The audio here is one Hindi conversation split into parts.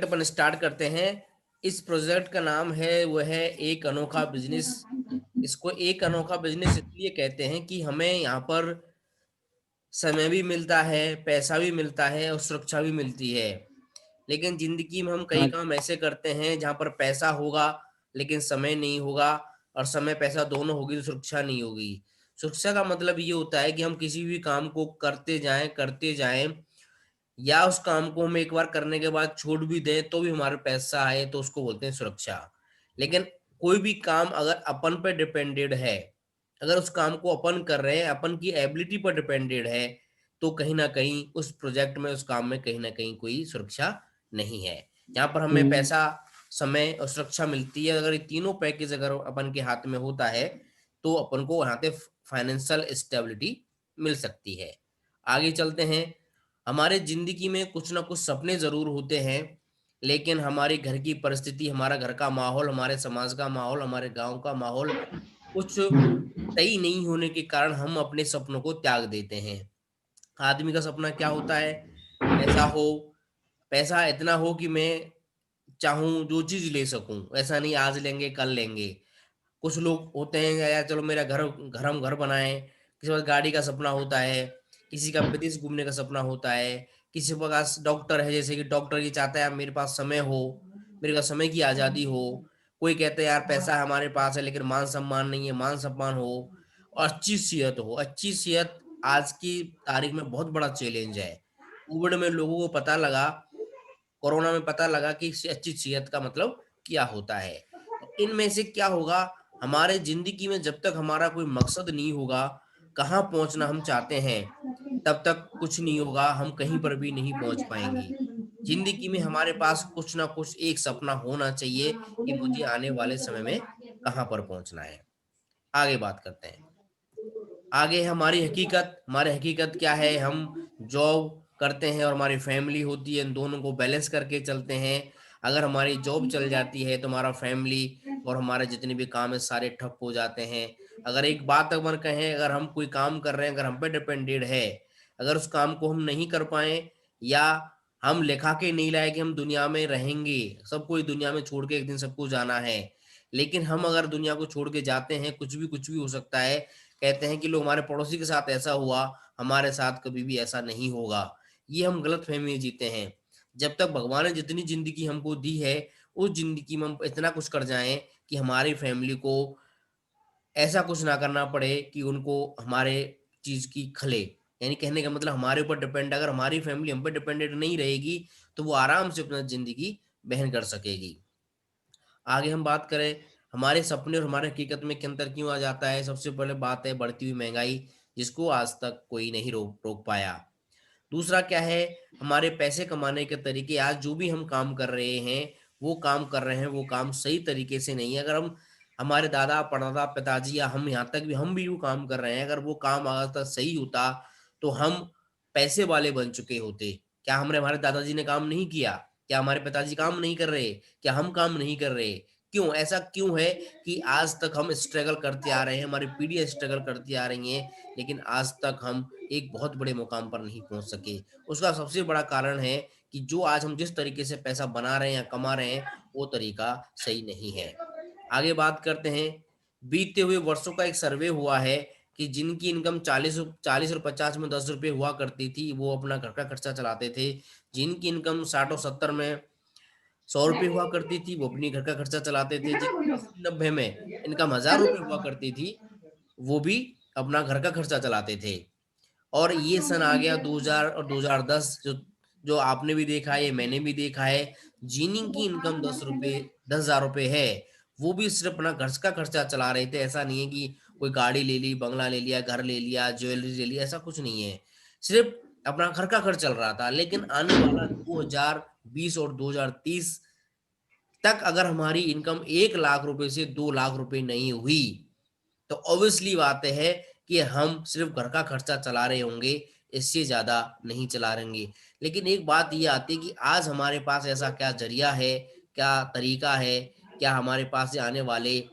अपन स्टार्ट करते हैं। इस प्रोजेक्ट का नाम है वो है एक अनोखा बिजनेस। इसको एक अनोखा बिजनेस इसलिए कहते हैं कि हमें यहाँ पर समय भी मिलता है, पैसा भी मिलता है और सुरक्षा भी मिलती है। लेकिन जिंदगी में हम कई हाँ, काम ऐसे करते हैं जहाँ पर पैसा होगा लेकिन समय नहीं होगा, और समय पैसा दोनों होगी तो सुरक्षा नहीं होगी। सुरक्षा का मतलब ये होता है कि हम किसी भी काम को करते जाएं, या उस काम को हम एक बार करने के बाद छोड़ भी दें तो भी हमारे पैसा आए तो उसको बोलते हैं सुरक्षा। लेकिन कोई भी काम अगर अपन पे डिपेंडेड है, अगर उस काम को अपन कर रहे हैं, अपन की एबिलिटी पर डिपेंडेड है, तो कहीं न कहीं उस प्रोजेक्ट में, उस काम में कहीं न कहीं कोई सुरक्षा नहीं है। यहाँ पर हमें हुँ, पैसा, समय और सुरक्षा मिलती है। अगर ये तीनों पैकेज अगर अपन के हाथ में होता है, तो अपन को यहाँ पे फाइनेंशियल स्टेबिलिटी मिल सकती है। आगे चलते हैं। हमारे ज़िंदगी में कुछ ना कुछ सपने ज़रूर होते हैं, लेकिन हमारे घर की परिस्थिति, हमारा घर का माहौल, हमारे समाज का माहौल, हमारे गाँव का माहौल कुछ हुँ, सही नहीं होने के कारण हम अपने सपनों को त्याग देते हैं। आदमी का सपना क्या होता है? पैसा हो, पैसा इतना हो कि मैं चाहूँ जो चीज़ ले सकूँ। ऐसा नहीं आज लेंगे, कल लेंगे। कुछ लोग होते हैं यार चलो मेरा घर बनाएँ, किसी के पास गाड़ी का सपना होता है, किसी का विदेश घूमने का सपना होता है, किसी के पास डॉक्टर है, जैसे कि डॉक्टर ये चाहता है यार मेरे पास समय हो, मेरे पास समय की आज़ादी हो। कोई कहता है यार पैसा हमारे पास है लेकिन मान-सम्मान नहीं है, मान-सम्मान हो और अच्छी सेहत हो। अच्छी सेहत आज की तारीख में बहुत बड़ा चैलेंज है। कोविड में लोगों को पता लगा, कोरोना में पता लगा कि अच्छी सेहत का मतलब क्या होता है। और इनमें से क्या होगा, हमारे ज़िंदगी में जब तक हमारा कोई मकसद नहीं होगा, कहाँ पहुँचना हम चाहते हैं, तब तक कुछ नहीं होगा, हम कहीं पर भी नहीं पहुँच पाएँगे। ज़िंदगी में हमारे पास कुछ ना कुछ एक सपना होना चाहिए कि मुझे आने वाले समय में कहाँ पर पहुँचना है। आगे बात करते हैं। आगे हमारी हकीकत क्या है? हम जॉब करते हैं और हमारी फैमिली होती है, इन दोनों को बैलेंस करके चलते हैं। अगर हमारी जॉब चल जाती है, तो हमारा फैमिली और हमारे जितने भी काम हैं, सारे ठप हो जाते हैं। अगर एक बात अगर कहें, अगर हम कोई काम कर रहे हैं, अगर हम पे डिपेंडेड है, अगर उस काम को हम नहीं कर पाएँ या हम लिखा के नहीं लाए कि हम दुनिया में रहेंगे, सबको इस दुनिया में छोड़ के एक दिन सबको जाना है। लेकिन हम अगर दुनिया को छोड़ के जाते हैं, कुछ भी हो सकता है। कहते हैं कि लोग हमारे पड़ोसी के साथ ऐसा हुआ, हमारे साथ कभी भी ऐसा नहीं होगा। ये हम गलतफ़हमी में जीते हैं। जब तक भगवान ने जितनी ज़िंदगी हमको दी है, उस ज़िंदगी में हम इतना कुछ कर जाएँ कि हमारी फ़ैमिली को ऐसा कुछ ना करना पड़े कि उनको हमारे चीज़ की खले। यानी कहने का मतलब हमारे ऊपर डिपेंड, अगर हमारी फ़ैमिली हम पे डिपेंडेंट नहीं रहेगी, तो वो आराम से अपना ज़िंदगी बहन कर सकेगी। आगे हम बात करें, हमारे सपने और हमारे हकीकत में क्या अंतर क्यों आ जाता है? सबसे पहले बात है बढ़ती हुई महँगाई, जिसको आज तक कोई नहीं रोक रोक पाया। दूसरा क्या है, हमारे पैसे कमाने के तरीके। आज जो भी हम काम कर रहे हैं, वो काम सही तरीके से नहीं है। अगर हम हमारे दादा, परदादा, पिताजी या हम यहाँ तक भी हम भी वो काम कर रहे हैं, अगर वो काम आज तक सही होता, तो हम पैसे वाले बन चुके होते। क्या हमने हमारे दादाजी ने काम नहीं किया? क्या हमारे पिताजी काम नहीं कर रहे? क्या हम काम नहीं कर रहे? क्यों? ऐसा क्यों है कि आज तक हम स्ट्रगल करते आ रहे हैं, हमारी पीढ़ियाँ स्ट्रगल करती आ रही हैं, लेकिन आज तक हम एक बहुत बड़े मुकाम पर नहीं पहुँच सके। उसका सबसे बड़ा कारण है कि जो आज हम जिस तरीके से पैसा बना रहे हैं या कमा रहे हैं, वो तरीका सही नहीं है। आगे बात करते हैं, बीते हुए वर्षों का एक सर्वे हुआ है कि जिनकी इनकम 40 और 50 में ₹10 हुआ करती थी, वो अपना घर का खर्चा चलाते थे। जिनकी इनकम 60 और 70 में ₹100 हुआ करती थी, वो अपनी घर का खर्चा चलाते थे। जिनकी 80-90 में इनकम ₹1000 हुआ करती थी, वो भी अपना घर का खर्चा चलाते थे। और ये सन आ गया 2000 और 2010, जो जो आपने भी देखा है, ये मैंने भी देखा है, जिनकी इनकम ₹10 ₹10,000 है, वो भी सिर्फ़ अपना घर का खर्चा चला रहे थे। ऐसा नहीं है कि कोई गाड़ी ले ली, बंगला ले लिया, घर ले लिया, ज्वेलरी ले ली, ऐसा कुछ नहीं है। सिर्फ़ अपना घर का खर्च चल रहा था। लेकिन आने वाला 2020 और 2030 तक अगर हमारी इनकम ₹1,00,000 से ₹2,00,000 नहीं हुई, तो ऑब्वियसली बात है कि हम सिर्फ़ घर का खर्चा चला रहे होंगे, इससे ज़्यादा नहीं चला रहेंगे। लेकिन एक बात ये आती है कि आज हमारे पास ऐसा क्या ज़रिया है, क्या तरीका है, क्या हमारे पास से आने वाले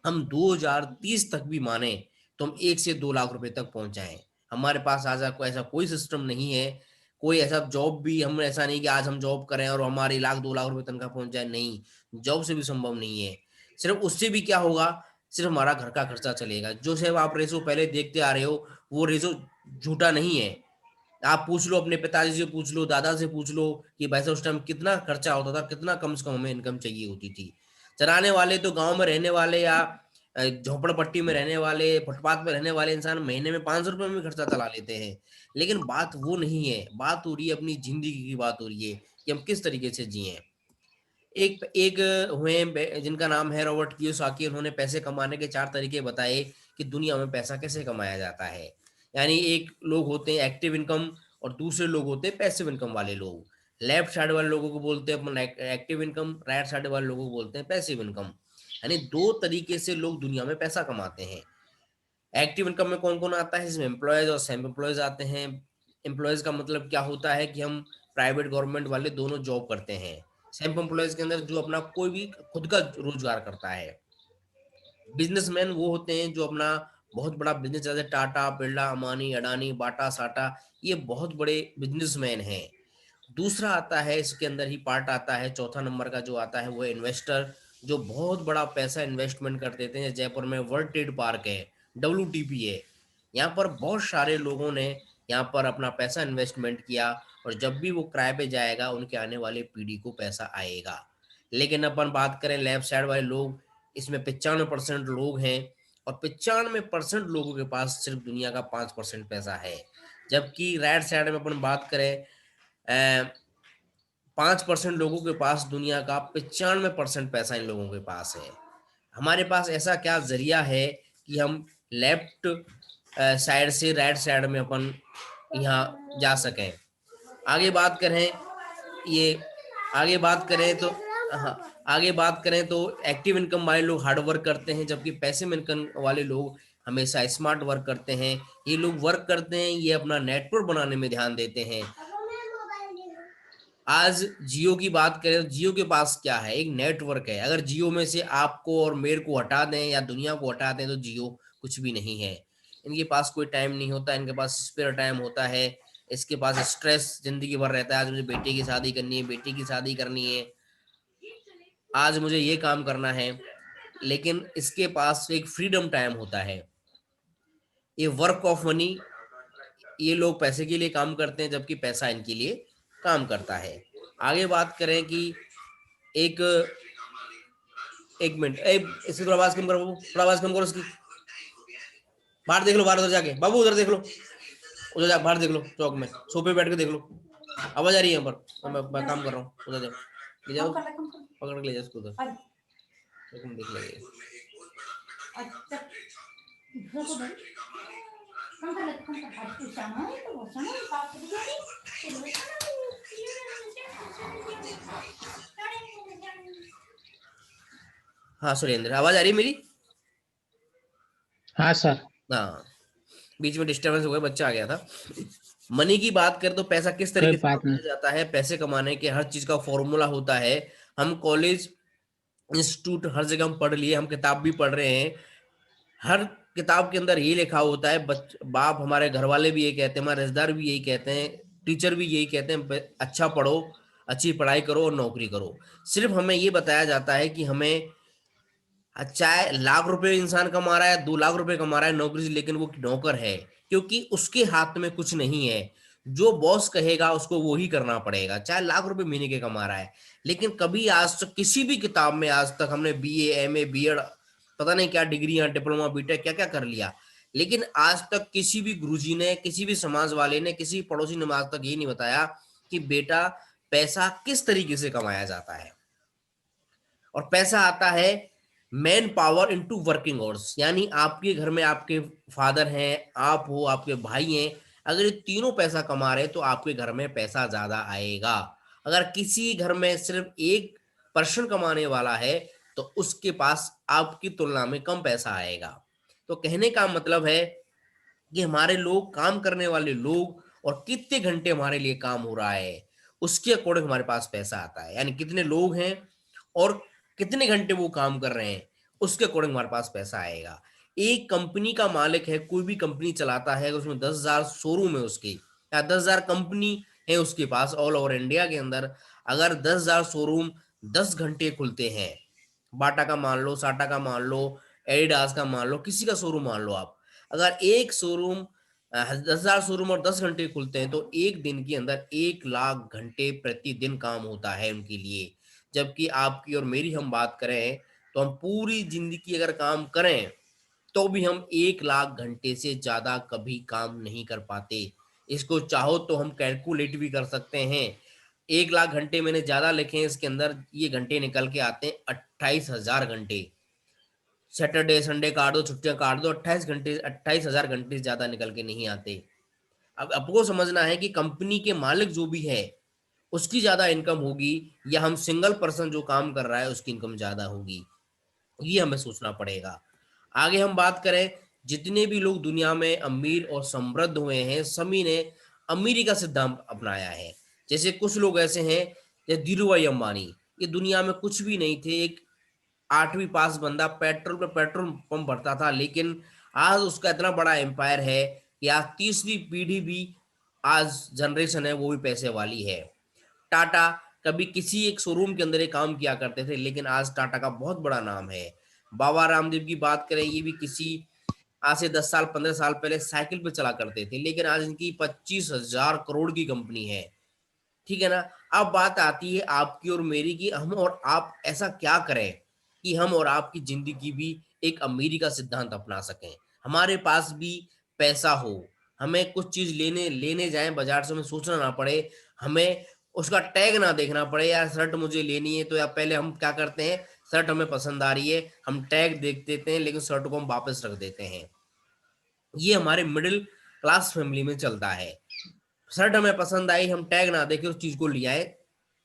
हम 2030 तक भी माने, तो हम 1 से 2 लाख रुपए तक पहुँच जाएँ। हमारे पास आज कोई ऐसा कोई सिस्टम नहीं है, कोई ऐसा जॉब भी हम ऐसा नहीं कि आज हम जॉब करें और हमारी 1 लाख 2 लाख रुपए तनख्वाह पहुंच जाए, नहीं, जॉब से भी संभव नहीं है। सिर्फ उससे भी क्या होगा, सिर्फ हमारा घर का खर्चा चलेगा। जो सिर्फ आप रेशो पहले देखते आ रहे हो, वो रेशो झूठा नहीं है। आप पूछ लो अपने पिताजी से, पूछ लो दादा से, पूछ लो कि भाई साहब उस टाइम कितना खर्चा होता था, कितना कम से कम हमें इनकम चाहिए होती थी। चलाने वाले तो गांव में रहने वाले या झोपड़पट्टी में रहने वाले, फुटपाथ पे रहने वाले इंसान महीने में 500 रुपए में भी खर्चा चला लेते हैं। लेकिन बात वो नहीं है, बात हो रही है अपनी जिंदगी की, बात हो रही है कि हम किस तरीके से जिए। एक एक हुए जिनका नाम है रॉबर्ट कियोसाकी, उन्होंने पैसे कमाने के 4 तरीके बताए कि दुनिया में पैसा कैसे कमाया जाता है। यानी एक लोग होते हैं एक्टिव इनकम और दूसरे लोग होते हैं पैसिव इनकम वाले लोग। लेफ्ट साइड वाले लोगों को बोलते हैं अपन एक्टिव इनकम, राइट साइड वाले लोगों को बोलते हैं पैसिव इनकम। यानी 2 तरीके से लोग दुनिया में पैसा कमाते हैं। एक्टिव इनकम में कौन कौन आता है, इसमें एम्प्लॉयज और सेल्फ एम्प्लॉयज आते हैं। एम्प्लॉयज का मतलब क्या होता है कि हम प्राइवेट गवर्नमेंट वाले दोनों जॉब करते हैं। सेल्फ एम्प्लॉयज के अंदर जो अपना कोई भी खुद का रोजगार करता है। बिजनेसमैन वो होते हैं जो अपना बहुत बड़ा बिजनेस, जैसे टाटा, बिरला, अमानी, अडानी, बाटा, साटा, ये बहुत बड़े बिजनेसमैन हैं। दूसरा आता है, इसके अंदर ही पार्ट आता है, चौथा नंबर का जो आता है वो है इन्वेस्टर, जो बहुत बड़ा पैसा इन्वेस्टमेंट कर देते हैं। जयपुर में वर्ल्ड ट्रेड पार्क है, WTP है, यहाँ पर बहुत सारे लोगों ने यहाँ पर अपना पैसा इन्वेस्टमेंट किया, और जब भी वो किराए पे जाएगा उनके आने वाले पीढ़ी को पैसा आएगा। लेकिन अपन बात करें लेफ्ट साइड वाले लोग, इसमें 95% लोग हैं, और 95% लोगों के पास सिर्फ दुनिया का 5% पैसा है। जबकि राइट साइड में अपन बात करें, 5% लोगों के पास दुनिया का 95% पैसा इन लोगों के पास है। हमारे पास ऐसा क्या जरिया है कि हम लेफ्ट साइड से राइट साइड में अपन यहाँ जा सकें। आगे बात करें, ये आगे बात करें तो, हाँ, आगे बात करें तो एक्टिव इनकम वाले लोग हार्ड वर्क करते हैं, जबकि पैसिव इनकम वाले लोग हमेशा स्मार्ट वर्क करते हैं। ये लोग वर्क करते हैं, ये अपना नेटवर्क बनाने में ध्यान देते हैं। आज जियो की बात करें तो जियो के पास क्या है, एक नेटवर्क है। अगर जियो में से आपको और मेरे को हटा दें या दुनिया को हटा दें तो जियो कुछ भी नहीं है। इनके पास कोई टाइम नहीं होता, इनके पास स्पेयर टाइम होता है। इसके पास स्ट्रेस जिंदगी भर रहता है, आज मुझे बेटे की शादी करनी है, बेटी की शादी करनी है, आज मुझे ये काम करना है। लेकिन इसके पास एक फ्रीडम टाइम होता है, ये वर्क ऑफ मनी, ये लोग पैसे के लिए काम करते हैं जबकि पैसा इनके लिए काम करता है। आगे बात करें कि एक एक मिनट, इसकी थोड़ा आवाज कम करो बाबू, थोड़ा आवाज कम करो इसकी। बाहर देख लो, बाहर उधर जाके बाबू, उधर देख लो, उधर जा, बाहर देख लो, चौक में सोफे बैठ के देख लो, आवाज आ रही है यहाँ पर, मैं काम कर रहा हूँ। उधर जाओ, ले जाओ, पकड़ के ले जाओ उसको उधर, देख लेंगे। हाँ सुरेंद्र, आवाज आ रही है मेरी? हाँ सर। हाँ, बीच में डिस्टरबेंस हो गया, बच्चा आ गया था। मनी की बात करें तो पैसा किस कोई तरीके से बात नहीं। कमाया जाता है, पैसे कमाने के हर चीज का फॉर्मूला होता है। हम कॉलेज, इंस्टीट्यूट, हर जगह हम पढ़ लिए, हम किताब भी पढ़ रहे हैं, हर किताब के अंदर यही लिखा होता है। बाप, हमारे घर वाले भी यही कहते हैं, हमारे रिश्तेदार भी यही कहते हैं, टीचर भी यही कहते हैं, अच्छा पढ़ो, अच्छी पढ़ाई करो और नौकरी करो। सिर्फ हमें ये बताया जाता है कि हमें, चाहे ₹1,00,000 इंसान कमा रहा है, ₹2,00,000 कमा रहा है नौकरी से, लेकिन वो नौकर है, क्योंकि उसके हाथ में कुछ नहीं है। जो बॉस कहेगा उसको वो ही करना पड़ेगा, चाहे ₹1,00,000 महीने के कमा रहा है। लेकिन कभी आज तक किसी भी किताब में, आज तक हमने BA, MA, B.Ed, पता नहीं क्या डिग्रियां, डिप्लोमा, बीटेक, क्या क्या कर लिया, लेकिन आज तक किसी भी गुरुजी ने, किसी भी समाज वाले ने, किसी पड़ोसी ने आज तक ये नहीं बताया कि बेटा पैसा किस तरीके से कमाया जाता है। और पैसा आता है man power into working hours, यानी आपके घर में आपके फादर हैं, आप हो, आपके भाई हैं, अगर ये तीनों पैसा कमा रहे हैं तो आपके घर में पैसा ज्यादा आएगा। अगर किसी घर में सिर्फ 1% कमाने वाला है तो उसके पास आपकी तुलना में कम पैसा आएगा। तो कहने का मतलब है कि हमारे लोग, काम करने वाले लोग, और कितने घंटे हमारे लिए काम हो रहा है, उसके अकॉर्डिंग हमारे पास पैसा आता है। यानी कितने लोग हैं और कितने घंटे वो काम कर रहे हैं, उसके अकॉर्डिंग हमारे पास पैसा आएगा। एक कंपनी का मालिक है, कोई भी कंपनी चलाता है, उसमें 10,000 शोरूम है उसके, या 10,000 कंपनी है उसके पास ऑल ओवर इंडिया के अंदर, अगर 10,000 शोरूम 10 घंटे खुलते हैं, बाटा का मान लो, साटा का मान लो, एडिडास का मान लो, किसी का शोरूम मान लो आप। अगर एक शोरूम 10,000 शोरूम और 10 घंटे खुलते हैं, तो एक दिन के अंदर 1,00,000 घंटे प्रतिदिन काम होता है उनके लिए। जबकि आपकी और मेरी हम बात करें, तो हम पूरी ज़िंदगी अगर काम करें, तो भी हम 1,00,000 घंटे से ज़्यादा कभी काम नहीं कर पाते। इसको चाहो तो हम कैलकुलेट भी कर सकते हैं। 1,00,000 घंटे मैंने ज़्यादा लिखे हैं इसके अंदर, ये घंटे निकल के आते हैं 28,000 घंटे। सैटरडे, संडे काट दो, छुट्टियाँ काट दो, 28,000 घंटे से ज़्यादा निकल के नहीं आते। अब आपको समझना है कि कंपनी के मालिक जो भी है, उसकी ज़्यादा इनकम होगी या हम सिंगल पर्सन जो काम कर रहा है, उसकी इनकम ज़्यादा होगी। ये हमें सोचना पड़ेगा। आगे हम बात करें, जितने भी लोग दुनिया में अमीर और समृद्ध हुए हैं, सभी ने अमीरी का सिद्धांत अपनाया है। जैसे कुछ लोग ऐसे हैं, जैसे धीरूभाई अंबानी, ये दुनिया में कुछ भी नहीं थे, एक 8वीं पास बंदा पेट्रोल पंप भरता था, लेकिन आज उसका इतना बड़ा एम्पायर है कि आज तीसरी पीढ़ी भी, आज जनरेशन है वो भी पैसे वाली है। टाटा कभी किसी एक शोरूम के अंदर ही काम किया करते थे, लेकिन आज टाटा का बहुत बड़ा नाम है। बाबा रामदेव की बात करें, ये भी किसी आज से 10 साल 15 साल पहले साइकिल पे चला करते थे, लेकिन आज इनकी 25,000 करोड़ की कंपनी है। ठीक है ना? अब बात आती है आपकी और मेरी कि हम और आप ऐसा क्या करें कि हम और आपकी ज़िंदगी भी एक अमीरी का सिद्धांत अपना सकें। हमारे पास भी पैसा हो, हमें कुछ चीज़ लेने लेने जाएँ बाज़ार से, हमें सोचना ना पड़े, हमें उसका टैग ना देखना पड़े, यार शर्ट मुझे लेनी है, तो या पहले हम क्या करते हैं, शर्ट हमें पसंद आ रही है, हम टैग देख देते हैं, लेकिन शर्ट को हम वापस रख देते हैं। ये हमारे मिडल क्लास फैमिली में चलता है। शर्ट हमें पसंद आई, हम टैग ना देके उस चीज़ को ले आए।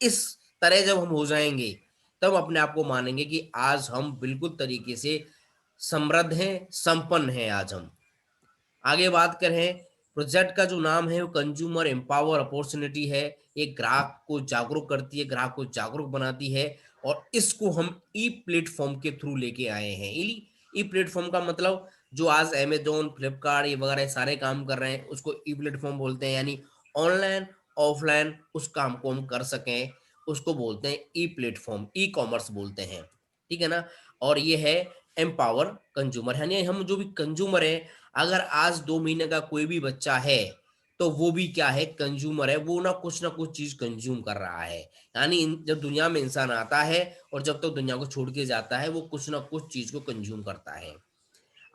इस तरह जब हम हो जाएँगे, तब अपने आप को मानेंगे कि आज हम बिल्कुल तरीके से समृद्ध हैं, संपन्न हैं आज हम। आगे बात करें, प्रोजेक्ट का जो नाम है वो कंज्यूमर एम्पावर अपॉर्च्युनिटी है। ये ग्राहक को जागरूक करती है, ग्राहक को जागरूक बनाती है, और इसको हम ई प्लेटफ़ॉर्म के थ्रू लेके आए हैं। ई ई प्लेटफ़ॉर्म का मतलब, जो आज अमेज़न, फ्लिपकार्ट ये वगैरह सारे काम कर रहे हैं, उसको ई प्लेटफ़ॉर्म बोलते हैं, यानी ऑनलाइन, ऑफ़लाइन उस काम को हम कर सकें, उसको बोलते हैं ई प्लेटफ़ॉर्म, ई-कॉमर्स बोलते हैं। ठीक है ना? और ये है एम्पावर कंज्यूमर, यानी हम जो भी कंज्यूमर हैं, अगर आज 2 महीने का कोई भी बच्चा है, तो वो भी क्या है, कंज्यूमर है, वो ना कुछ चीज़ कंज़्यूम कर रहा है। यानी जब दुनिया में इंसान आता है और जब तक दुनिया को छोड़ के जाता है, वो कुछ ना कुछ चीज़ को कंज़्यूम करता है।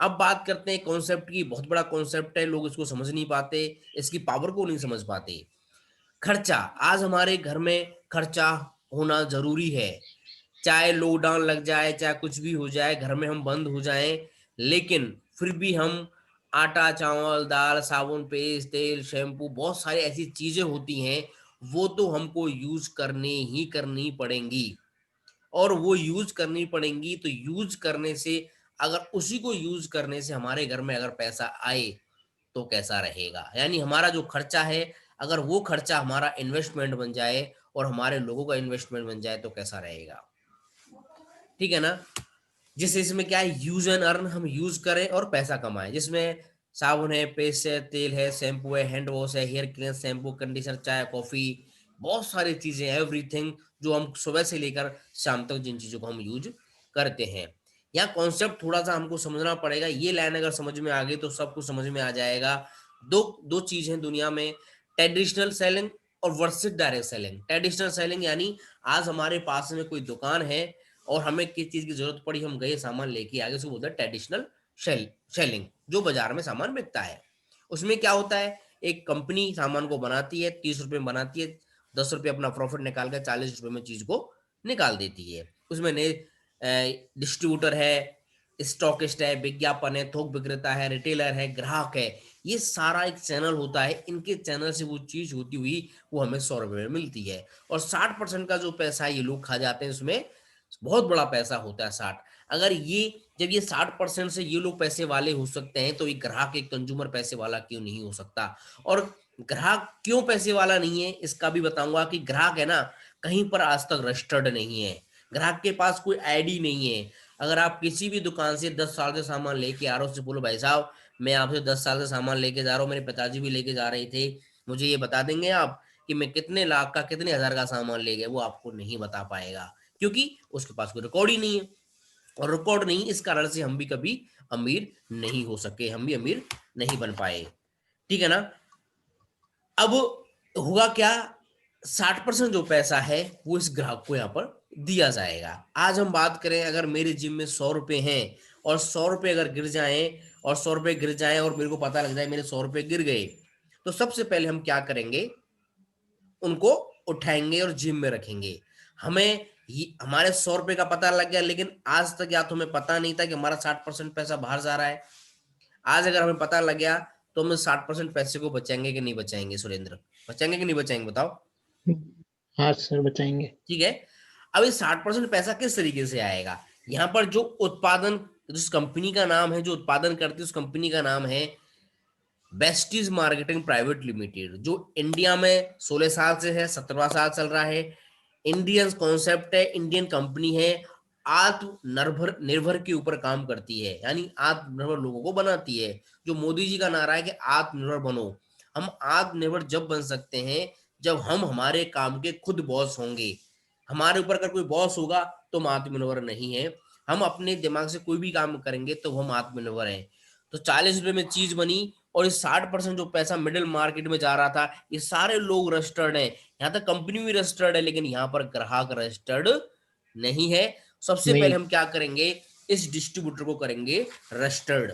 अब बात करते हैं कॉन्सेप्ट की, बहुत बड़ा कॉन्सेप्ट है, लोग इसको समझ नहीं पाते, इसकी पावर को नहीं समझ पाते। खर्चा, आज हमारे घर में खर्चा होना ज़रूरी है। चाहे लॉकडाउन लग जाए, चाहे कुछ भी हो जाए, घर में हम बंद हो जाएँ, लेकिन फिर भी हम आटा, चावल, दाल, साबुन, पेस्ट, तेल, शैम्पू, बहुत सारी ऐसी चीज़ें होती हैं, वो तो हमको यूज़ करनी पड़ेंगी, और वो यूज़ करनी पड़ेंगी, तो यूज़ करने से, अगर उसी को यूज़ करने से हमारे घर में अगर पैसा आए, तो कैसा रहेगा? यानी हमारा जो खर्चा है, अगर वो खर्चा हमारा इन्वेस्टमेंट बन जाए और हमारे लोगों का इन्वेस्टमेंट बन जाए, तो कैसा रहेगा? ठीक है ना? जिस इसमें क्या है, यूज़ एंड अर्न, हम यूज़ करें और पैसा कमाएँ। जिसमें साबुन है, पेस्ट है, तेल है, शैम्पू है, हैंड वॉश है, हेयर क्लीनर, शैम्पू, कंडीशनर, चाय, कॉफ़ी, बहुत सारी चीज़ें हैं, एवरीथिंग जो हम सुबह से लेकर शाम तक जिन चीज़ों को हम यूज़ करते हैं। यहाँ कॉन्सेप्ट थोड़ा-सा हमको समझना पड़ेगा, ये लाइन अगर समझ में आ गई तो सब कुछ समझ में आ जाएगा। 2 चीज़ हैं दुनिया में, ट्रेडिशनल सेलिंग और versus direct selling. Traditional selling यानी आज हमारे पास में कोई दुकान है और हमें किस चीज़ की ज़रूरत पड़ी, हम गए सामान लेके आ गए, उसको बोलते हैं ट्रेडिशनल सेलिंग, जो बाज़ार में सामान बिकता है। उसमें क्या होता है, एक कंपनी सामान को बनाती है, ₹30 में बनाती है, ₹10 अपना प्रॉफ़िट निकाल कर ₹40 में चीज़ को निकाल देती है। उसमें नए डिस्ट्रीब्यूटर है, स्टॉकिस्ट है, विज्ञापन है, थोक विक्रेता है, रिटेलर है, ग्राहक है। ये सारा एक चैनल होता है, इनके चैनल से वो चीज़ होती हुई वो हमें ₹100 में मिलती है, और 60% का जो पैसा है ये लोग खा जाते हैं, उसमें बहुत बड़ा पैसा होता है 60। अगर ये, जब ये 60% से ये लोग पैसे वाले हो सकते हैं, तो ये ग्राहक, एक कंज्यूमर पैसे वाला क्यों नहीं हो सकता? और ग्राहक क्यों पैसे वाला नहीं है, इसका भी बताऊँगा कि ग्राहक है ना, कहीं पर आज तक रजिस्टर्ड नहीं है। ग्राहक के पास कोई आईडी नहीं है। अगर आप किसी भी दुकान से 10 साल से सामान लेके आ रहे हो, उससे बोलो भाई साहब, मैं आपसे 10 साल से सामान लेके जा रहा हूँ, मेरे पिताजी भी लेके जा रहे थे, मुझे ये बता देंगे आप कि मैं कितने लाख का, कितने हजार का सामान ले गया, वो आपको नहीं बता पाएगा, क्योंकि उसके पास कोई रिकॉर्ड ही नहीं है। और रिकॉर्ड नहीं, इस कारण से हम भी कभी अमीर नहीं हो सके, हम भी अमीर नहीं बन पाए। ठीक है ना। अब होगा क्या, 60% जो पैसा है वो इस ग्राहक को यहाँ पर दिया जाएगा। आज हम बात करें, अगर मेरे जिम में 100 रुपए हैं और 100 रुपए अगर गिर जाएं, और 100 रुपए गिर जाएं और मेरे को पता लग जाए मेरे 100 रुपए गिर गए, तो सबसे पहले हम क्या करेंगे, उनको उठाएंगे और जिम में रखेंगे। हमें हमारे 100 रुपए का पता लग गया, लेकिन आज तक या तो हमें पता नहीं था कि हमारा 60% पैसा बाहर जा रहा है। आज अगर हमें पता लग गया तो हम 60% पैसे को बचाएंगे कि नहीं बचाएंगे सुरेंद्र? बचाएंगे कि नहीं बचाएंगे, बताओ। हाँ सर, बचाएंगे। ठीक है। अब ये 60% पैसा किस तरीके से आएगा? यहाँ पर जो उत्पादन, जिस कंपनी का नाम है, जो उत्पादन करती है, उस कंपनी का नाम है बेस्टीज मार्केटिंग प्राइवेट लिमिटेड, जो इंडिया में 16 साल से है, 17वां साल चल रहा है। इंडियन कॉन्सेप्ट है, इंडियन कंपनी है, आत्मनिर्भर निर्भर के ऊपर काम करती है, यानी आत्मनिर्भर लोगों को बनाती है। जो मोदी जी का नारा है कि आत्मनिर्भर बनो, हम आत्मनिर्भर जब बन सकते हैं जब हम हमारे काम के खुद बॉस होंगे। हमारे ऊपर अगर कोई बॉस होगा तो हम आत्मनिर्भर नहीं है। हम अपने दिमाग से कोई भी काम करेंगे तो हम आत्मनिर्भर हैं। तो 40 रुपए में चीज बनी, और इस 60% जो पैसा मिडिल मार्केट में जा रहा था, ये सारे लोग रजिस्टर्ड हैं। यहाँ तक कंपनी भी रजिस्टर्ड है, लेकिन यहाँ पर ग्राहक रजिस्टर्ड नहीं है। सबसे पहले नहीं। हम क्या करेंगे, इस डिस्ट्रीब्यूटर को करेंगे रजिस्टर्ड,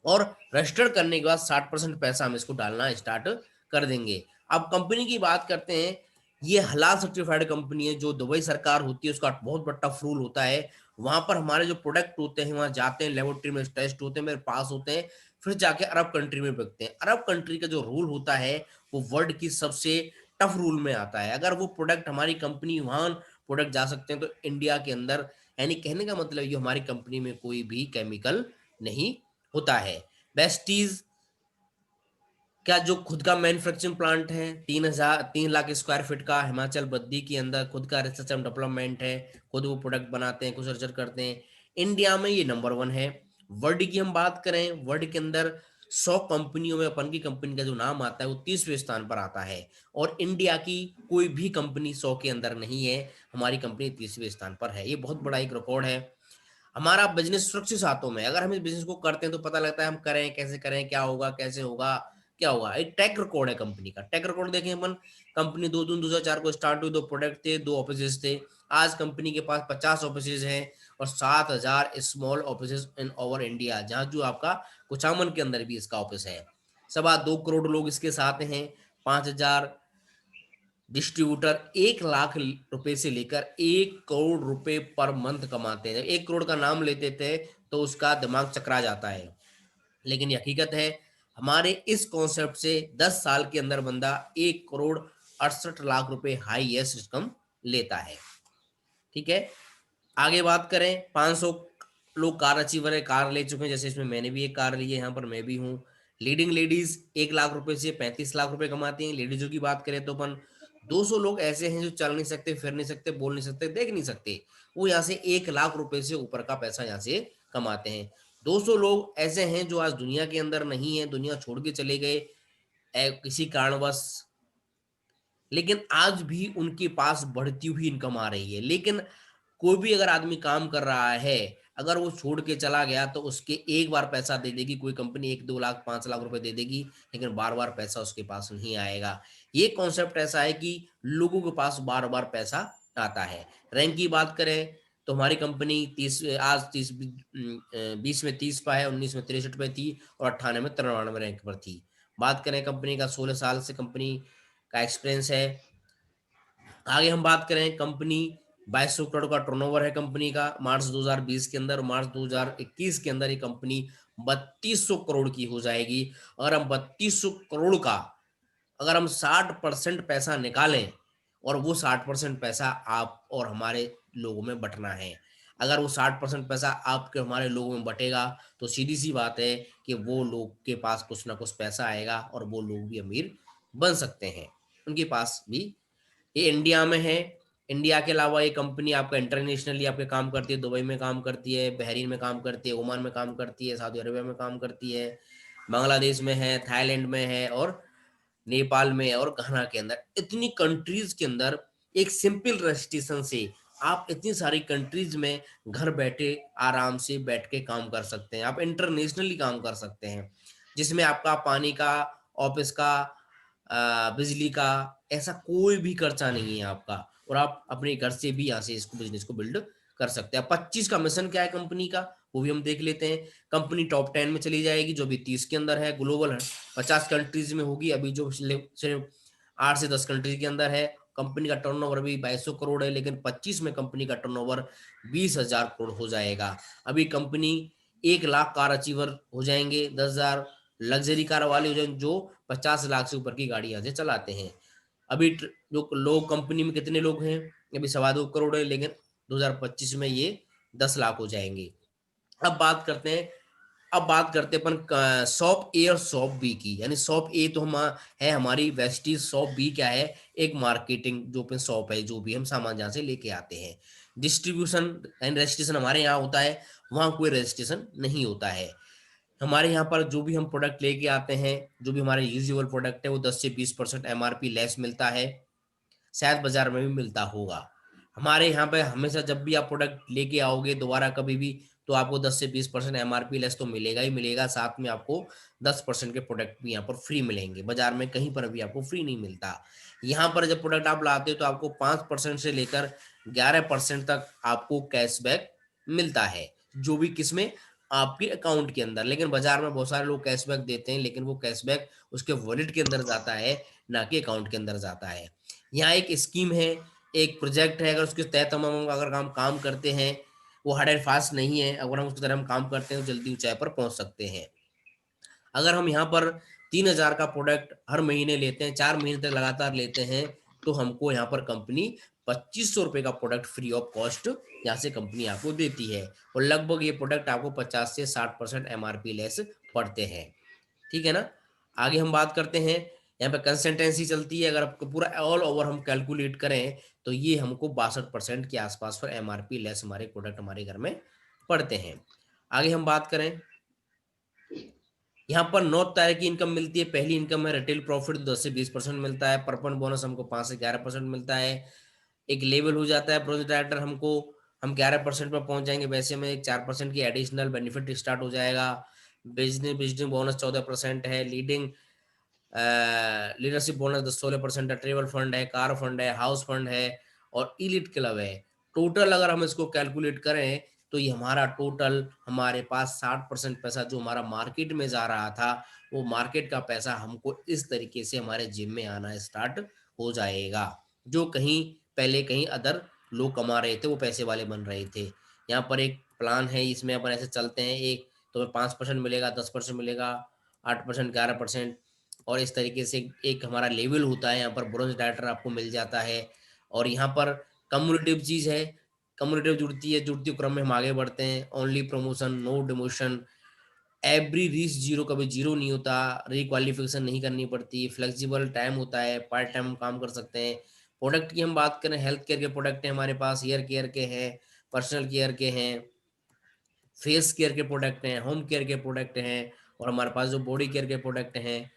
और रजिस्टर करने के बाद 60% पैसा हम इसको डालना स्टार्ट कर देंगे। अब कंपनी की बात करते हैं। ये हलाल सर्टिफाइड कंपनी है। जो दुबई सरकार होती है उसका बहुत बड़ा फ्रूल होता है। वहां पर हमारे जो प्रोडक्ट होते हैं वहां जाते हैं, लेबोरेटरी में टेस्ट होते हैं, मेरे पास होते हैं, फिर जाके अरब कंट्री में बिकते हैं। अरब कंट्री का जो रूल होता है वो वर्ल्ड की सबसे टफ रूल में आता है। अगर वो प्रोडक्ट हमारी कंपनी वहां प्रोडक्ट जा सकते हैं तो इंडिया के अंदर, यानी कहने का मतलब ये हमारी कंपनी में कोई भी केमिकल नहीं होता है। बेस्टीज का जो खुद का मैन्युफैक्चरिंग प्लांट है, 3 लाख स्क्वायर फीट का, हिमाचल बद्दी के अंदर खुद का रिसर्च एंड डेवलपमेंट है। खुद वो प्रोडक्ट बनाते हैं, कुछ रिसर्च करते हैं। इंडिया में ये नंबर 1 है। वर्ल्ड की हम बात करें, वर्ल्ड के अंदर 100 कंपनियों में अपन की कंपनी का जो नाम आता है वो 30वें स्थान पर आता है। और इंडिया की कोई भी कंपनी 100 के अंदर नहीं है, हमारी कंपनी 30वें स्थान पर है। ये बहुत बड़ा एक रिकॉर्ड है। हमारा बिजनेस सुरक्षित हाथों में। अगर हम इस बिजनेस को करते हैं तो पता लगता है हम करें कैसे करें, क्या होगा, कैसे होगा, क्या होगा। एक ट्रैक रिकॉर्ड है कंपनी का। ट्रैक रिकॉर्ड देखें अपन, कंपनी 2 जून 2004 को स्टार्ट हुई, 2 प्रोडक्ट थे, 2 ऑफिस थे। आज कंपनी के पास 50 ऑफिस हैं और 7,000 small office in over India, जहां जो आपका कुचामन के अंदर भी इसका ऑफिस है। 2.25 करोड़ लोग इसके साथ हैं। 5,000 डिस्ट्रीब्यूटर 1 लाख रुपए से लेकर 1 करोड़ रुपए पर मंथ कमाते हैं। जब 1 करोड़ का नाम लेते थे तो उसका दिमाग चकरा जाता है, लेकिन ये हकीकत है। हमारे इस कॉन्सेप्ट से 10 साल के अंदर बंदा 1 करोड़ 68 लाख रुपए हाईएस्ट इनकम लेता है। ठीक है। आगे बात करें, 500 लोग कार अचीवर है, कार ले चुके हैं। जैसे इसमें मैंने भी एक कार ली है, यहाँ पर मैं भी हूँ। लीडिंग लेडीज 1 लाख रुपए से 35 लाख रुपए कमाती हैं। लेडीजों की बात करें तो अपन 200 लोग ऐसे हैं जो चल नहीं सकते, फिर नहीं सकते, बोल नहीं सकते, देख नहीं सकते। वो यहाँ से 1 लाख रुपए से ऊपर का पैसा यहाँ से कमाते हैं। 200 लोग ऐसे हैं जो आज दुनिया के अंदर नहीं है, दुनिया छोड़ के चले गए किसी कारणवश, लेकिन आज भी उनके पास बढ़ती हुई इनकम आ रही है। लेकिन कोई भी अगर आदमी काम कर रहा है, अगर वो छोड़ के चला गया तो उसके एक बार पैसा दे देगी कोई कंपनी, 1-2 लाख 5 लाख रुपए दे देगी, लेकिन बार बार पैसा उसके पास नहीं आएगा। ये कॉन्सेप्ट ऐसा है कि लोगों के पास बार बार पैसा आता है। रैंक की बात करें तो हमारी कंपनी 20 में 30 पर है, 19 में 63 पे थी, और 98 में 93 रैंक पर थी। बात करें कंपनी का, 16 साल से कंपनी का एक्सपीरियंस है। आगे हम बात करें, कंपनी 2200 करोड़ का टर्नओवर है कंपनी का मार्च 2020 के अंदर। मार्च 2021 के अंदर ये कंपनी 3200 करोड़ की हो जाएगी। और हम 3200 करोड़ का अगर हम 60% पैसा निकालें, और वो 60% पैसा आप और हमारे लोगों में बंटना है। अगर वो 60% पैसा आपके हमारे लोगों में बटेगा तो सीधी सी बात है कि वो लोग के पास कुछ ना कुछ पैसा आएगा और वो लोग भी अमीर बन सकते हैं। उनके पास भी, ये इंडिया में है। इंडिया के अलावा ये कंपनी आपका इंटरनेशनली आपके काम करती है। दुबई में काम करती है, बहरीन में काम करती है, ओमान में काम करती है, सऊदी अरेबिया में काम करती है, बांग्लादेश में है, थाईलैंड में है, और नेपाल में और घाना के अंदर, इतनी कंट्रीज के अंदर एक सिंपल रजिस्ट्रेशन से आप इतनी सारी कंट्रीज में घर बैठे आराम से बैठ के काम कर सकते हैं। आप इंटरनेशनली काम कर सकते हैं, जिसमें आपका पानी का, ऑफिस का, बिजली का ऐसा कोई भी खर्चा नहीं है आपका, और आप अपने घर से भी यहाँ से इसको बिजनेस को बिल्ड कर सकते हैं। 25 का मिशन क्या है कंपनी का, वो भी हम देख लेते हैं। कंपनी टॉप 10 में चली जाएगी, जो भी 30 के अंदर है, ग्लोबल 50 कंट्रीज में होगी, अभी जो सिर्फ 8 से 10 कंट्री के अंदर है। कंपनी का टर्नओवर अभी 2200 करोड़ है, लेकिन 25 में कंपनी का टर्नओवर 20,000 करोड़ हो जाएगा। अभी कंपनी 1 लाख कार अचीवर हो जाएंगे, 10,000 लग्जरी कार वाले हो जाएंगे, जो 50 लाख से ऊपर की गाड़ी यहाँ से चलाते हैं। अभी जो लोग कंपनी में कितने लोग हैं, अभी 2.25 करोड़ है, लेकिन 2025 में ये 10 लाख हो जाएंगे। अब बात करते हैं अपन शॉप ए और शॉप बी की। यानी शॉप ए तो हम है हमारी वेस्टीज, शॉप बी क्या है, एक मार्केटिंग जो अपन शॉप है, जो भी हम सामान जहाँ से लेके आते हैं। डिस्ट्रीब्यूशन एंड रजिस्ट्रेशन हमारे यहाँ होता है, वहाँ कोई रजिस्ट्रेशन नहीं होता है। हमारे यहाँ पर जो भी हम प्रोडक्ट लेके आते हैं, जो भी हमारे यूजुअल प्रोडक्ट है, वो 10 से 20% एमआरपी लेस मिलता है। शायद बाजार में भी मिलता होगा। हमारे यहाँ पे हमेशा जब भी आप प्रोडक्ट लेके आओगे दोबारा कभी भी, तो आपको 10 से 20% एमआरपी लेस तो मिलेगा ही मिलेगा, साथ में आपको 10% के प्रोडक्ट भी यहाँ पर फ्री मिलेंगे। बाजार में कहीं पर भी आपको फ्री नहीं मिलता। यहाँ पर जब प्रोडक्ट आप लाते हो तो आपको 5% से लेकर 11% तक आपको कैशबैक मिलता है, जो भी किसमें, आपके अकाउंट के अंदर। लेकिन बाजार में बहुत सारे लोग कैशबैक देते हैं, लेकिन वो कैशबैक उसके वॉलेट के अंदर जाता है, ना कि अकाउंट के अंदर जाता है। यहाँ एक स्कीम है, एक प्रोजेक्ट है, अगर उसके तहत हम अगर हम काम करते हैं, वो हार्ड एंड फास्ट नहीं है, अगर हम उसकी तरह हम काम करते हैं तो जल्दी ऊंचाई पर पहुंच सकते हैं। अगर हम यहाँ पर 3,000 का प्रोडक्ट हर महीने लेते हैं, 4 महीने तक लगातार लेते हैं, तो हमको यहाँ पर कंपनी 2500 रुपए का प्रोडक्ट फ्री ऑफ कॉस्ट यहाँ से कंपनी आपको देती है, और लगभग ये प्रोडक्ट आपको 50 से 60% एमआरपी लेस पड़ते हैं। ठीक है ना? आगे हम बात करते हैं, यहाँ पे कंसिस्टेंसी चलती है। अगर आपको पूरा ऑल ओवर हम कैलकुलेट करें, तो ये हमको 62% के आसपास पर एमआरपी लेस हमारे प्रोडक्ट हमारे घर में पड़ते हैं। आगे हम बात करें, यहाँ पर 9 तरह की इनकम मिलती है। पहली इनकम है रिटेल प्रॉफिट, 10 से 20% मिलता है। परफॉर्मेंस बोनस हमको 5 से 11% मिलता है। एक लेवल हो जाता है प्रोजेक्ट डायरेक्टर, हमको हम 11% पर पहुंच जाएंगे, वैसे में एक 4% की एडिशनल बेनिफिट स्टार्ट हो जाएगा। बिजनेस बिजनेस बोनस 14% है। लीडरशिप बोनस 10-16% है। ट्रेवल फंड है, कार फंड है, हाउस फंड है, और इलीट क्लब है। टोटल अगर हम इसको कैलकुलेट करें, तो ये हमारा टोटल हमारे पास 60% पैसा जो हमारा मार्केट में जा रहा था, वो मार्केट का पैसा हमको इस तरीके से हमारे जिम में आना स्टार्ट हो जाएगा। जो कहीं पहले कहीं अदर लोग कमा रहे थे, वो पैसे वाले बन रहे थे। यहाँ पर एक प्लान है, इसमें अपन ऐसे चलते हैं, एक तो 5% मिलेगा, 10% मिलेगा, 8%, 11%, और इस तरीके से एक हमारा लेवल होता है। यहाँ पर ब्रोंज डायरेक्टर आपको मिल जाता है। और यहाँ पर कम्युनिटिव चीज है, कम्युनिटिव जुड़ती क्रम में हम आगे बढ़ते हैं। Only promotion, no demotion, every reach zero, कभी जीरो नहीं होता, रिक्वालिफिकेशन नहीं करनी पड़ती, फ्लेक्सिबल टाइम होता है, पार्ट टाइम काम कर सकते हैं। प्रोडक्ट की हम बात करें, हेल्थ केयर के प्रोडक्ट हैं हमारे पास, हेयर केयर के हैं, पर्सनल केयर के हैं, फेस केयर के प्रोडक्ट हैं, होम केयर के प्रोडक्ट हैं, और हमारे पास जो बॉडी केयर के प्रोडक्ट हैं।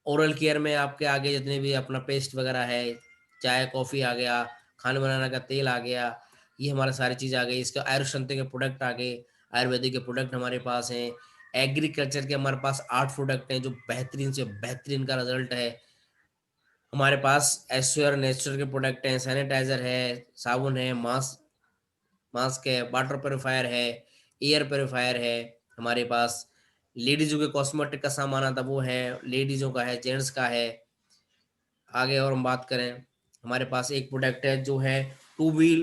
ओरल केयर में आपके आगे जितने भी अपना पेस्ट वगैरह है, चाय कॉफ़ी आ गया, खाना बनाने का तेल आ गया, ये हमारा सारी चीज़ आ गई। इसके आयुर्वेद के प्रोडक्ट आ गए, आयुर्वेदिक के प्रोडक्ट हमारे पास हैं। एग्रीकल्चर के हमारे पास 8 प्रोडक्ट हैं, जो बेहतरीन से बेहतरीन का रिजल्ट है। हमारे पास एश्योर नेचुरल के प्रोडक्ट हैं, सैनिटाइजर है, साबुन है, मास्क मास्क है, वाटर प्योरीफायर है, एयर प्योरीफायर है। हमारे पास लेडीज़ों के कॉस्मेटिक का सामान आता है, वो है, लेडीज़ों का है, जेंट्स का है। आगे और हम बात करें, हमारे पास एक प्रोडक्ट है जो है 2 व्हील,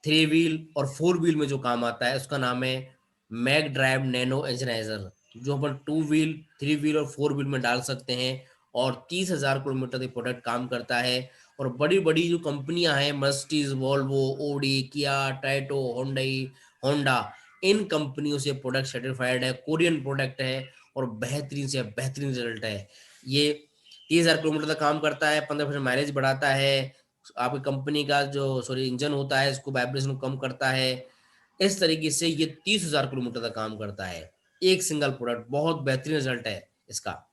3 व्हील और 4 व्हील में जो काम आता है, उसका नाम है मैग ड्राइव नैनो एंजनाइजर, जो अपन 2 व्हील, 3 व्हील और 4 व्हील में डाल सकते हैं, और 30,000 किलोमीटर तक प्रोडक्ट काम करता है। और बड़ी-बड़ी जो कंपनियां हैं, मर्सिडीज, वोल्वो, ओडी, किया, टाइटो, होंडई, होंडा, इन कंपनियों से प्रोडक्ट सर्टिफाइड है, कोरियन प्रोडक्ट है, और बेहतरीन से बेहतरीन रिजल्ट है। ये 30,000 किलोमीटर तक काम करता है, 15% माइलेज बढ़ाता है, आपकी कंपनी का जो सॉरी इंजन होता है, इसको वाइब्रेशन को कम करता है। इस तरीके से ये 30,000 किलोमीटर तक काम करता है। एक सिंगल प्रोडक्ट, बहुत बेहतरीन रिजल्ट है इसका।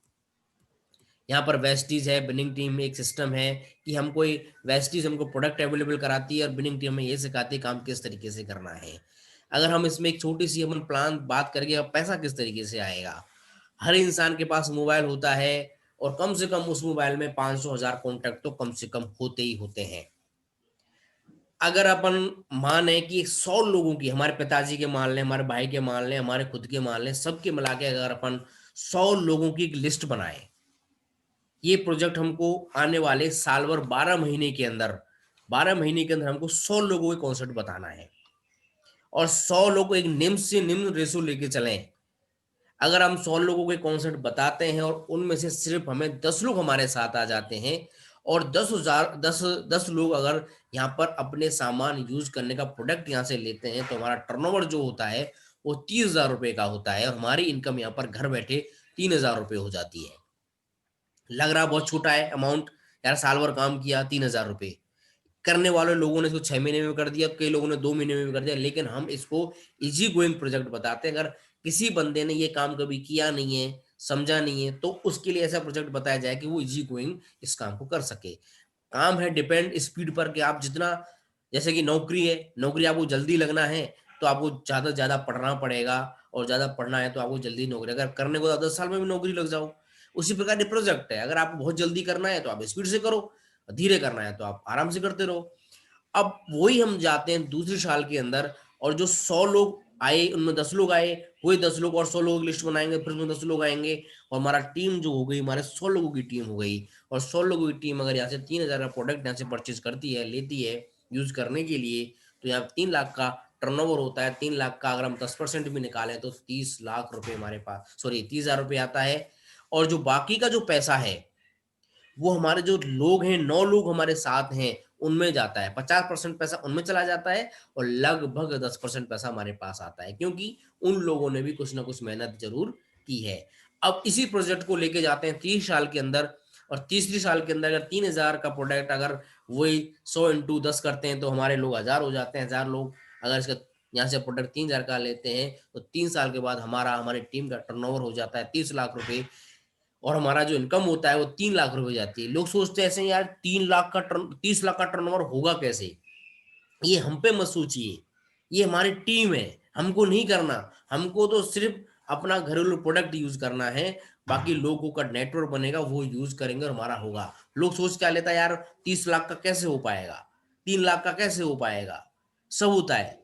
यहाँ पर वेस्टीज है, बिनिंग टीम में एक सिस्टम है कि हम कोई वेस्टीज हमको प्रोडक्ट अवेलेबल कराती है और बिनिंग टीम में ये सिखाती है काम किस तरीके से करना है। अगर हम इसमें एक छोटी-सी अपन प्लान बात करेंगे अब पैसा किस तरीके से आएगा? हर इंसान के पास मोबाइल होता है और कम से कम उस मोबाइल में 500,000 कॉन्टैक्ट तो कम से कम होते ही होते हैं। अगर अपन माने कि 100 लोगों की हमारे पिताजी के मान लें, हमारे भाई के मान लें, हमारे खुद के मान लें, सबके मिला के अगर अपन 100 लोगों की एक लिस्ट बनाएँ, ये प्रोजेक्ट हमको आने वाले साल भर 12 महीने के अंदर हमको 100 लोगों के कॉन्सेप्ट बताना है और 100 लोग एक निम्न से निम्न रेशो लेके चलें। अगर हम 100 लोगों के कॉन्सेप्ट बताते हैं और उनमें से सिर्फ हमें 10 लोग हमारे साथ आ जाते हैं और 10 लोग अगर यहाँ पर अपने सामान यूज़ करने का प्रोडक्ट यहाँ से लेते हैं, तो हमारा टर्नओवर जो होता है, वो 30,000 रुपए का होता है और हमारी इनकम यहाँ पर घर बैठे 3,000 रुपए हो जाती है। लग रहा बहुत छोटा है अमाउंट, यार साल भर काम किया 3,000 रुपए। करने वाले लोगों ने इसको 6 महीने में कर दिया, कई लोगों ने 2 महीने में भी कर दिया, लेकिन हम इसको ईज़ी गोइंग प्रोजेक्ट बताते हैं। अगर किसी बंदे ने ये काम कभी किया नहीं है, समझा नहीं है, तो उसके लिए ऐसा प्रोजेक्ट बताया जाए कि वो ईज़ी गोइंग इस काम को कर सके। काम है डिपेंड स्पीड पर कि आप जितना जैसे कि नौकरी है, नौकरी आपको जल्दी लगना है, तो आपको ज़्यादा से ज़्यादा पढ़ना पड़ेगा और ज़्यादा पढ़ना है तो आपको जल्दी नौकरी अगर करने को 10 साल में भी नौकरी लग जाओ। उसी प्रकार ये प्रोजेक्ट है, अगर आपको बहुत जल्दी करना है तो आप स्पीड से करो, धीरे करना है तो आप आराम से करते रहो। अब वही हम जाते हैं दूसरी साल के अंदर और जो 100 लोग आए, उनमें 10 लोग आए, वही 10 लोग और 100 लोगों की लिस्ट बनाएँगे, फिर उसमें 10 लोग आएँगे और हमारा टीम जो हो गई, हमारे 100 लोगों की टीम हो गई और 100 लोगों की टीम अगर यहाँ से 3,000 का प्रोडक्ट यहाँ से परचेज़ करती है, लेती है यूज़ करने के लिए, तो यहाँ 3 लाख का टर्नओवर होता है। 3 लाख का अगर हम 10% भी निकालें तो 30 लाख रुपए हमारे पास सॉरी 30,000 रुपए आता है और जो बाकी का जो पैसा है वो हमारे जो लोग हैं, 9 लोग हमारे साथ हैं, उनमें जाता है। 50% पैसा उनमें चला जाता है और लगभग 10% पैसा हमारे पास आता है, क्योंकि उन लोगों ने भी कुछ न कुछ मेहनत ज़रूर की है। अब इसी प्रोजेक्ट को लेके जाते हैं 30 साल के अंदर और तीसरी साल के अंदर अगर 3,000 का प्रोडक्ट अगर वही 100 इंटू 10 करते हैं, तो हमारे लोग 1,000 हो जाते हैं। 1,000 लोग अगर इसका यहाँ से प्रोडक्ट 3,000 का लेते हैं, तो 3 साल के बाद हमारी टीम का टर्नओवर हो जाता है 30 लाख रुपए और हमारा जो इनकम होता है वो 3 लाख रुपए हो जाती है। लोग सोचते हैं ऐसे यार 3 लाख का टर्न 30 लाख का टर्नओवर होगा कैसे? ये हम पे मत सोचिए। ये हमारी टीम है, हमको नहीं करना। हमको तो सिर्फ़ अपना घरेलू प्रोडक्ट यूज़ करना है, बाकी लोगों का नेटवर्क बनेगा वो यूज़ करेंगे और हमारा होगा। लोग सोच क्या लेता है यार 30 लाख का कैसे हो पाएगा? 3 लाख का कैसे हो पाएगा? सब होता है।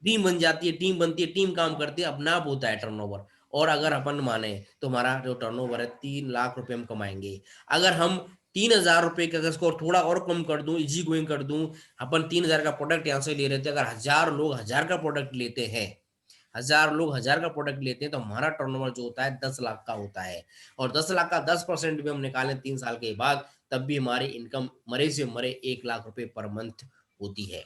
टीम बन जाती है, टीम बनती है, टीम काम करती है, अपने आप होता है टर्नओवर। और अगर अपन माने तो हमारा जो टर्नओवर है 3 लाख रुपए हम कमाएँगे। अगर हम 3,000 रुपए का अगर इसको और थोड़ा और कम कर दूँ, ईज़ी गोइंग कर दूँ, अपन 3,000 का प्रोडक्ट यहाँ से ले रहे थे, अगर 1000 लोग 1000 का प्रोडक्ट लेते हैं, 1000 लोग 1000 का प्रोडक्ट लेते हैं, तो हमारा टर्नओवर जो होता है 10 लाख का होता है। और 10 लाख का 10% भी हम निकालें 3 साल के बाद, तब भी हमारी इनकम मरे से मरे 1 लाख रुपए पर मंथ होती है।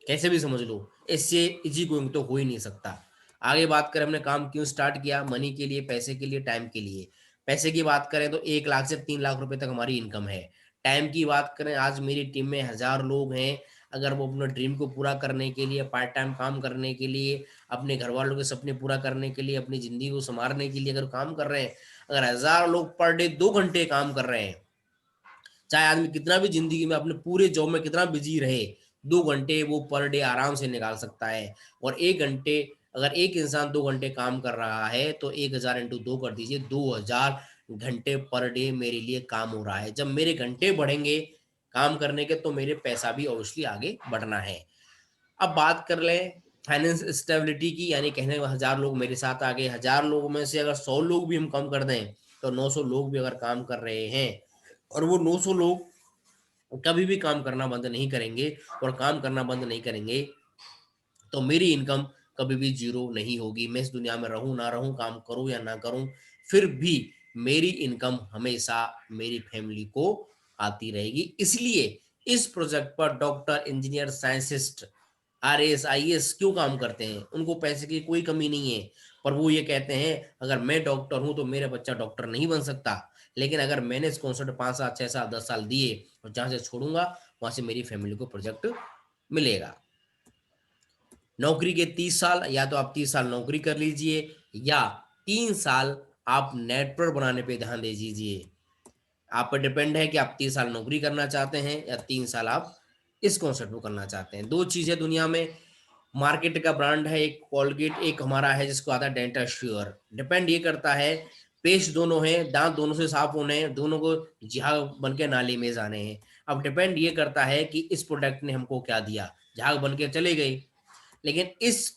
कैसे भी समझ लो, इससे इज़ी गोइंग तो हो ही नहीं सकता। आगे बात करें हमने काम क्यों स्टार्ट किया? मनी के लिए, पैसे के लिए, टाइम के लिए। पैसे की बात करें तो 1 लाख से 3 लाख रुपए तक हमारी इनकम है। टाइम की बात करें आज मेरी टीम में 1000 लोग हैं, अगर वो अपने ड्रीम को पूरा करने के लिए, पार्ट टाइम काम करने के लिए, अपने घरवालों के सपने पूरा करने के लिए, अपनी ज़िंदगी को सँवारने के लिए अगर काम कर रहे हैं, अगर 1000 लोग पर डे 2 घंटे काम कर रहे हैं, चाहे आदमी कितना भी ज़िंदगी में अपने पूरे जॉब में कितना बिज़ी रहे, 2 घंटे वो पर डे आराम से निकाल सकता है और 1 घंटे अगर एक इंसान 2 घंटे काम कर रहा है, तो 1000 इंटू 2 कर दीजिए, 2000 घंटे पर डे मेरे लिए काम हो रहा है। जब मेरे घंटे बढ़ेंगे काम करने के, तो मेरे पैसा भी ऑब्वियसली आगे बढ़ना है। अब बात कर लें फाइनेंस स्टेबिलिटी की, यानी कहने को 1000 लोग मेरे साथ आ गए, 1000 लोगों में से अगर 100 लोग भी हम कम कर दें, तो 900 लोग भी अगर काम कर रहे हैं और वो 900 लोग कभी भी काम करना बंद नहीं करेंगे और काम करना बंद नहीं करेंगे, तो मेरी इनकम कभी भी ज़ीरो नहीं होगी। मैं इस दुनिया में रहूँ, ना रहूँ, काम करूँ या ना करूँ, फिर भी मेरी इनकम हमेशा मेरी फैमिली को आती रहेगी। इसलिए इस प्रोजेक्ट पर doctor, engineer, scientist, RAS, IAS क्यों काम करते हैं? उनको पैसे की कोई कमी नहीं है, पर वो ये कहते हैं अगर मैं डॉक्टर हूँ, तो मेरा बच्चा डॉक्टर नहीं बन सकता। लेकिन अगर मैंने इस कॉन्सेप्ट 5 साल, 6 साल, 10 साल दिए और जहाँ से छोड़ूँगा, वहाँ से मेरी फैमिली को प्रोजेक्ट मिलेगा। नौकरी के 30 साल या तो आप 30 साल नौकरी कर लीजिए या 3 साल आप नेटवर्क बनाने पे ध्यान दे दीजिए। आप पर डिपेंड है कि आप 30 साल नौकरी करना चाहते हैं या 3 साल आप इस कॉन्सेप्ट को करना चाहते हैं। 2 चीज़ें दुनिया में मार्केट का ब्रांड है, एक कोलगेट, एक हमारा है जिसको आता है डेंटल श्योर। डिपेंड ये करता है, पेस्ट दोनों हैं, दाँत दोनों से साफ होने हैं, दोनों को झाग बन के नाली में जाने हैं। अब डिपेंड ये करता है कि इस प्रोडक्ट ने हमको क्या दिया, झाग बन के चले गए। लेकिन इस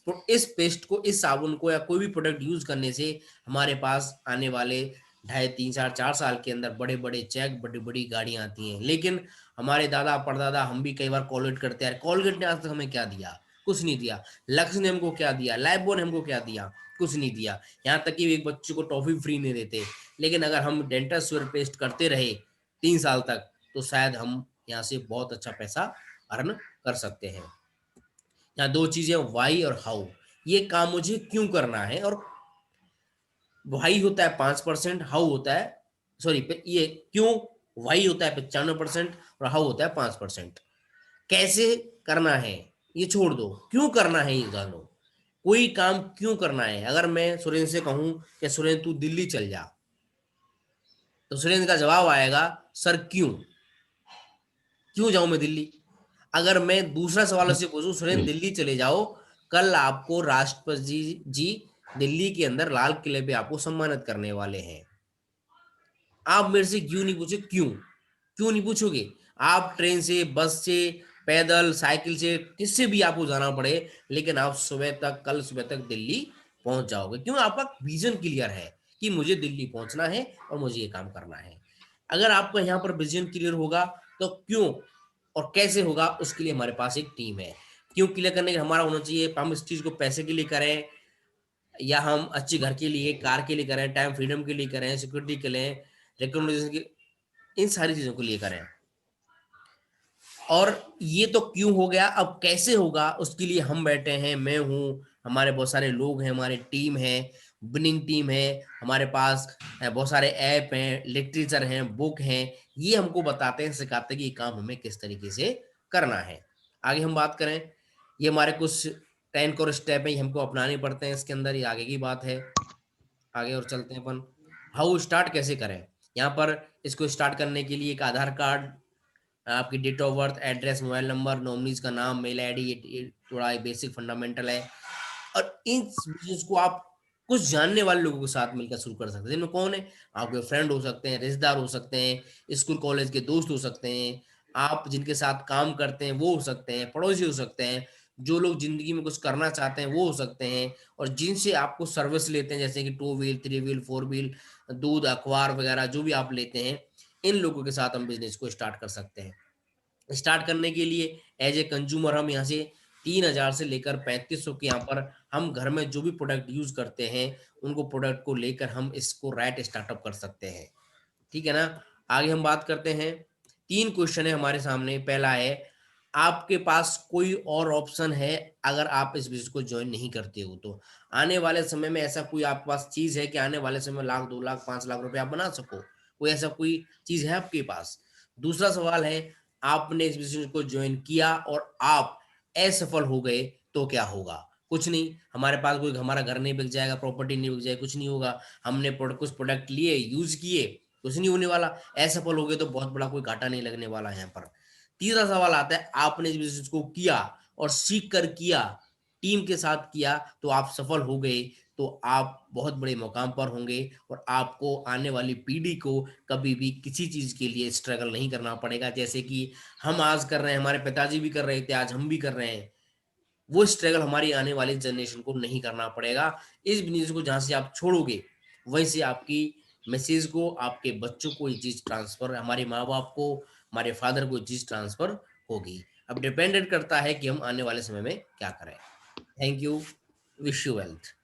पेस्ट को, इस साबुन को या कोई भी प्रोडक्ट यूज़ करने से हमारे पास आने वाले ढाई 3 साल 4 साल के अंदर बड़े-बड़े चेक, बड़ी-बड़ी गाड़ियाँ आती हैं। लेकिन हमारे दादा-परदादा हम भी कई बार कोलगेट करते हैं। कोलगेट ने आज तक हमें क्या दिया? कुछ नहीं दिया। लक्स ने हमको क्या दिया? लाइफ़बॉय ने हमको क्या दिया? कुछ नहीं दिया। यहाँ तक कि एक बच्चे को टॉफ़ी फ्री नहीं देते। लेकिन अगर हम डेंटल स्योर पेस्ट करते रहे 3 साल तक, तो शायद हम यहाँ से बहुत अच्छा पैसा अर्न कर सकते हैं। यहाँ 2 चीज़ें व्हाई और हाउ। ये काम मुझे क्यों करना है, और व्हाई होता है 5%, हाउ होता है, सॉरी पे ये क्यों, व्हाई होता है 95% और हाउ होता है 5%। कैसे करना है, ये छोड़ दो, क्यों करना है ये जानो। कोई काम क्यों करना है? अगर मैं सुरेंद्र से कहूँ कि सुरेंद्र तू दिल्ली चल जा, तो सुरेंद्र का जवाब आएगा, सर क्यों? क्यों जाऊँ मैं दिल्ली? अगर मैं दूसरा सवाल उससे पूछूँ, सुरेंद्र दिल्ली चले जाओ, कल आपको राष्ट्रपति जी दिल्ली के अंदर लाल किले पे आपको सम्मानित करने वाले हैं। आप मेरे से क्यों नहीं पूछे क्यों? क्यों नहीं पूछोगे? आप ट्रेन से, बस से, पैदल, साइकिल से, किससे भी आपको जाना पड़े, लेकिन आप सुबह तक, कल सुबह तक दिल्ली पहुँच जाओगे। क्यों? आपका विज़न क्लियर है कि मुझे दिल्ली पहुँचना है और मुझे ये काम करना है। अगर आपका यहाँ पर विज़न क्लियर होगा, तो क्यों और कैसे होगा, उसके लिए हमारे पास एक टीम है। क्यों क्लियर करने का हमारा होना चाहिए, हम इस चीज़ को पैसे के लिए करें या हम अच्छे घर के लिए, कार के लिए करें, टाइम फ्रीडम के लिए करें, सिक्योरिटी के लिए, रिकमेंडेशन के, इन सारी चीज़ों के लिए करें। और ये तो क्यों हो गया, अब कैसे होगा उसके लिए हम बैठे हैं, मैं हूँ, हमारे बहुत सारे लोग हैं, हमारी टीम है, विनिंग टीम है, हमारे पास बहुत सारे ऐप हैं, लिटरेचर हैं, बुक हैं, ये हमको बताते हैं, सिखाते हैं कि ये काम हमें किस तरीके से करना है। आगे हम बात करें, ये हमारे कुछ 10 कोर स्टेप हैं, ये हमको अपनाने पड़ते हैं इसके अंदर, ये आगे की बात है। आगे और चलते हैं अपन। हाउ स्टार्ट कैसे करें? यहाँ पर इसको स्टार्ट करने के लिए एक आधार कार्ड, आपकी date of birth, address, mobile number, nominees का नाम, मेल आईडी, ये थोड़ा बेसिक फंडामेंटल है। और इन चीज़ को आप कुछ जानने वाले लोगों के साथ मिलकर शुरू कर सकते हैं। जिनमें कौन है? आपके फ्रेंड हो सकते हैं, रिश्तेदार हो सकते हैं, स्कूल कॉलेज के दोस्त हो सकते हैं, आप जिनके साथ काम करते हैं वो हो सकते हैं, पड़ोसी हो सकते हैं, जो लोग ज़िंदगी में कुछ करना चाहते हैं वो हो सकते हैं, और जिनसे आपको सर्विस लेते हैं जैसे कि 2 व्हील, 3 व्हील, 4 व्हील, दूध, अखबार वगैरह जो भी आप लेते हैं, इन लोगों के साथ हम बिज़नेस को स्टार्ट कर सकते हैं। स्टार्ट करने के लिए एज ए कंज्यूमर हम यहाँ से 3000 से लेकर 3500 के यहाँ पर हम घर में जो भी प्रोडक्ट यूज़ करते हैं, उनको प्रोडक्ट को लेकर हम इसको राइट स्टार्टअप कर सकते हैं। ठीक है ना? आगे हम बात करते हैं। 3 क्वेश्चन है हमारे सामने। पहला है, आपके पास कोई और ऑप्शन है अगर आप इस बिज़नेस को जॉइन नहीं करते हो तो? आने वाले समय में ऐसा कोई आपके पास चीज़ है कि आने वाले समय में लाख, 2 लाख, 5 लाख रुपए आप बना सको? कोई ऐसा कोई चीज़ है आपके पास? दूसरा सवाल है, आपने इस बिज़नेस को जॉइन किया और आप असफल हो गए तो क्या होगा? कुछ नहीं, हमारे पास कोई, हमारा घर नहीं बिक जाएगा, प्रॉपर्टी नहीं बिक जाएगी, कुछ नहीं होगा। हमने कुछ प्रोडक्ट लिए, यूज़ किए, कुछ नहीं होने वाला। असफल हो गए तो बहुत बड़ा कोई घाटा नहीं लगने वाला है यहाँ पर। तीसरा सवाल आता है, आपने इस बिज़नेस को किया और सीख कर किया, टीम के साथ किया, तो आप सफल हो गए, तो आप बहुत बड़े मुकाम पर होंगे और आपको आने वाली पीढ़ी को कभी भी किसी चीज़ के लिए स्ट्रगल नहीं करना पड़ेगा। जैसे कि हम आज कर रहे हैं, हमारे पिताजी भी कर रहे थे, आज हम भी कर रहे हैं। वो स्ट्रगल हमारी आने वाली जनरेशन को नहीं करना पड़ेगा। इस बिज़नेस को जहाँ से आप छोड़ोगे, वहीं से आपकी मिसेज़ को, आपके बच्चों को ये चीज़ ट्रांसफ़र, हमारे माँ-बाप को, हमारे फ़ादर को ये चीज़ ट्रांसफ़र होगी। अब डिपेंडेंट करता है कि हम आने वाले समय में क्या करें। Thank you, wish you wealth.